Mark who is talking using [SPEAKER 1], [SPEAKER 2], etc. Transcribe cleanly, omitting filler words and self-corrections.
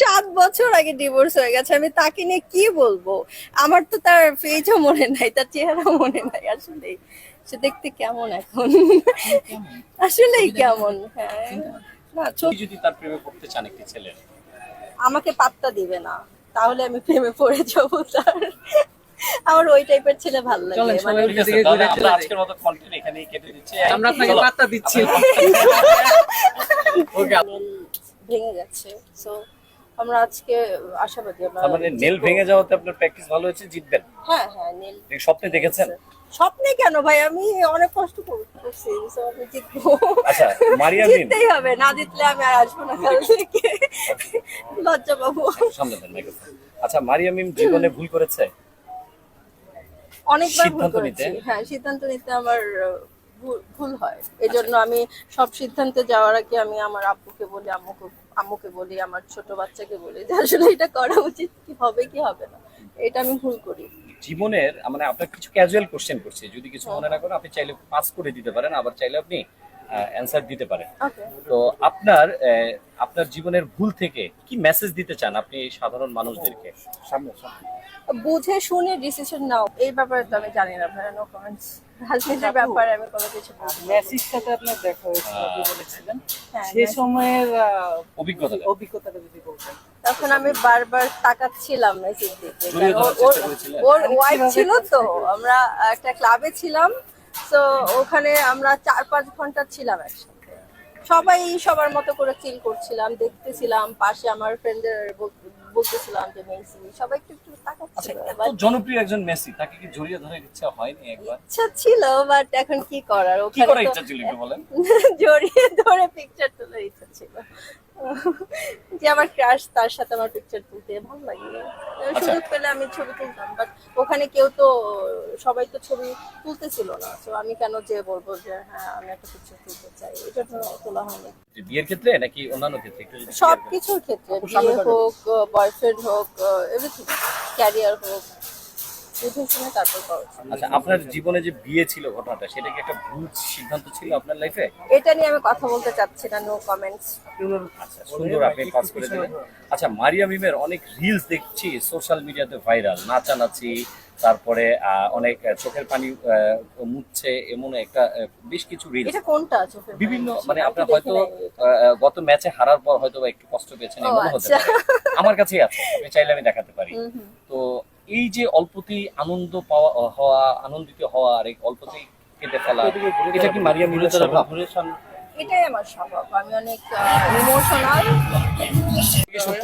[SPEAKER 1] 7 বছর আগে ডিভোর্স হয়ে গেছে, আমি তাকে নিয়ে কি বলবো? আমার তো তার ফেজও মনে নাই, তার চেহারা মনে নাই আসলে। সে দেখতে কেমন এখন? আসলেই কেমন? হ্যাঁ, না
[SPEAKER 2] আপনি যদি তার প্রেমে পড়তে চান একটি ছেলে,
[SPEAKER 1] আমাকে পাত্তা দিবে না, তাহলে আমি প্রেমে পড়ে যাবো তার। আমার ওই টাইপের ছেলে ভালো লাগে,
[SPEAKER 3] চলেন
[SPEAKER 1] মানে
[SPEAKER 3] সবাই
[SPEAKER 2] ঠিক আছে
[SPEAKER 3] দিকে
[SPEAKER 2] তাহলে
[SPEAKER 3] ঘুরে
[SPEAKER 2] আমরা
[SPEAKER 3] চলে যাই।
[SPEAKER 2] আজকের মতো কন্টেন্ট এখানেই কেটে দিচ্ছি।
[SPEAKER 3] আমরা আপনাকে পাত্তা দিচ্ছি না।
[SPEAKER 2] ওকে,
[SPEAKER 1] নেল ভেঙে গেছে, সো আমরা আজকে আশাবাদী আমরা
[SPEAKER 2] তার মানে নেল
[SPEAKER 1] জিতবো।
[SPEAKER 2] ভেঙে যাওয়াতে আপনার প্র্যাকটিস ভালো হয়েছে, জিতবেন।
[SPEAKER 1] হ্যাঁ হ্যাঁ, নেল
[SPEAKER 2] স্বপ্নে দেখেছেন?
[SPEAKER 1] স্বপ্নে কেন ভাই, আমি অনেক কষ্ট করছি, so আমি জিতবো।
[SPEAKER 2] আচ্ছা, মারিয়া মিম
[SPEAKER 1] জিততেই হবে, না জিতলে আমি আর আসবো না কাল থেকে, লজ্জা পাবো।
[SPEAKER 2] সামনে দেন মাইক্রোফোন। আচ্ছা, মারিয়া মিম জীবনে ভুল করেছে?
[SPEAKER 1] অনেকবার ভুল
[SPEAKER 2] সিদ্ধান্ত
[SPEAKER 1] করেছি,
[SPEAKER 2] নিতে?
[SPEAKER 1] হ্যাঁ সিদ্ধান্ত নিতে আমার ভুল হয়, এই জন্য আমি সব সিদ্ধান্তে যাওয়ার আগে আমি আমার আব্বুকে বলি, আম্মুকে বলি, আমার ছোট বাচ্চাকে বলি যে আসলে এটা করা উচিত, কি হবে কি হবে না, এটা আমি ভুল করি।
[SPEAKER 2] জীবনের মানে আপনার কিছু ক্যাজুয়াল কোশ্চেন করছি, যদি কিছু মনে না করেন আপনি চাইলে পাস করে দিতে পারেন, আবার চাইলে আপনি অ্যান্সার দিতে পারেন।
[SPEAKER 1] ওকে,
[SPEAKER 2] তো আপনার জীবনের ভুল থেকে কি মেসেজ দিতে চান আপনি সাধারণ মানুষদেরকে? সামনে সামনে।
[SPEAKER 1] বুঝে শুনে ডিসিশন নাও, এই ব্যাপারে তো আমি জানি না ভাইয়া, নো কমেন্টস। রাজনীতির ব্যাপারে আমি কোনো কিছু বলতে পারবো না।
[SPEAKER 3] মেসির সাথে আপনার দেখা হয়েছিল, আপনি বলেছিলেন
[SPEAKER 1] হ্যাঁ,
[SPEAKER 3] সে সময়ের
[SPEAKER 2] অভিজ্ঞতাটা
[SPEAKER 3] অভিজ্ঞতাটা যদি বলতেন।
[SPEAKER 1] তখন আমি বারবার তাকাচ্ছিলাম মেসির দিকে,
[SPEAKER 2] জড়িয়ে
[SPEAKER 1] কারণ
[SPEAKER 2] ধরার চেষ্টা করেছিলেন?
[SPEAKER 1] ওর ওয়াইফ ছিল তো, আমরা একটা ক্লাবে ছিলাম, তো ওখানে আমরা 4-5 ঘন্টা ছিলাম একসাথে, সবাই সবার মতো করে চিল করছিলাম, দেখতেছিলাম, পাশে আমার ফ্রেন্ডদের বলতেছিলাম যে মেসি, সবাই একটু একটু
[SPEAKER 2] আচ্ছা,
[SPEAKER 1] তাকাচ্ছিল,
[SPEAKER 2] এত
[SPEAKER 1] বাট
[SPEAKER 2] জনপ্রিয় একজন মেসি, তাকে কি জড়িয়ে ধরার ইচ্ছা হয়নি একবার?
[SPEAKER 1] ইচ্ছা ছিল, বাট এখন কি করার,
[SPEAKER 2] কি
[SPEAKER 1] ওখানে
[SPEAKER 2] করার
[SPEAKER 1] তো
[SPEAKER 2] ইচ্ছা ছিল একটু বলেন।
[SPEAKER 1] জড়িয়ে ধরে পিকচার তোলার ইচ্ছা ছিল, যে আমার ক্রাশ, তার সাথে আমার পিকচার তুলতে ভালো লাগে,
[SPEAKER 2] আচ্ছা।
[SPEAKER 1] সুযোগ পেলে আমি ছবি তুলতাম, বাট ওখানে কেউ তো, সবাই তো ছবি তুলতেছিল না, তো আমি কেন যে বলবো যে হ্যাঁ আমি একটা পিকচার তুলতে চাই, এটা তো তোলা হয়নি।
[SPEAKER 2] যে বিয়ের ক্ষেত্রে নাকি অন্যান্য ক্ষেত্রে একটু যদি
[SPEAKER 1] সব
[SPEAKER 2] clear করেন।
[SPEAKER 1] কিছুর ক্ষেত্রে,
[SPEAKER 2] আপু, সামনে
[SPEAKER 1] বিয়ে
[SPEAKER 2] তাকান।
[SPEAKER 1] হোক, বয়ফ্রেন্ড হোক, এভরিথিং, ক্যারিয়ার হোক, বুঝে শুনে তারপর করা উচিত।
[SPEAKER 2] আচ্ছা, আপনার জীবনে যে বিয়ে ছিল ঘটনাটা, সেটা কি একটা ভুল সিদ্ধান্ত ছিল আপনার লাইফে?
[SPEAKER 1] এটা নিয়ে আমি কথা বলতে চাচ্ছি না, নো কমেন্টস।
[SPEAKER 2] আচ্ছা, সুন্দর, আপনি পাস করে দিলেন। আচ্ছা, মারিয়া মিমের অনেক রিলস দেখছি সোশ্যাল মিডিয়াতে ভাইরাল, নাচানাচি, তারপরে অনেক চোখের পানি মুছছে, এমন একটা বেশ কিছু রিলস
[SPEAKER 1] এটা কোনটা চোখের
[SPEAKER 2] বিভিন্ন,
[SPEAKER 1] পানি?
[SPEAKER 2] মানে
[SPEAKER 1] আমি তো
[SPEAKER 2] আপনার
[SPEAKER 1] দেখি
[SPEAKER 2] হয়তো
[SPEAKER 1] নাই।
[SPEAKER 2] গত ম্যাচে হারার পর হয়তো বা একটু কষ্ট পেয়েছেন,
[SPEAKER 1] ও,
[SPEAKER 2] এমন হতে
[SPEAKER 1] আচ্ছা।
[SPEAKER 2] পারে। আমার কাছেই আছে, আপনি চাইলে আমি দেখাতে পারি।
[SPEAKER 1] হুম, হুম।
[SPEAKER 2] তো এই যে অল্পতেই আনন্দ পাওয়া হওয়া, আনন্দিত হওয়া, আর এই অল্পতেই কেটে ফেলা, এটা কি মারিয়া মিমের স্বভাব?
[SPEAKER 1] এটাই আমার স্বভাব, আমি অনেক ইমোশনাল।
[SPEAKER 2] সত্য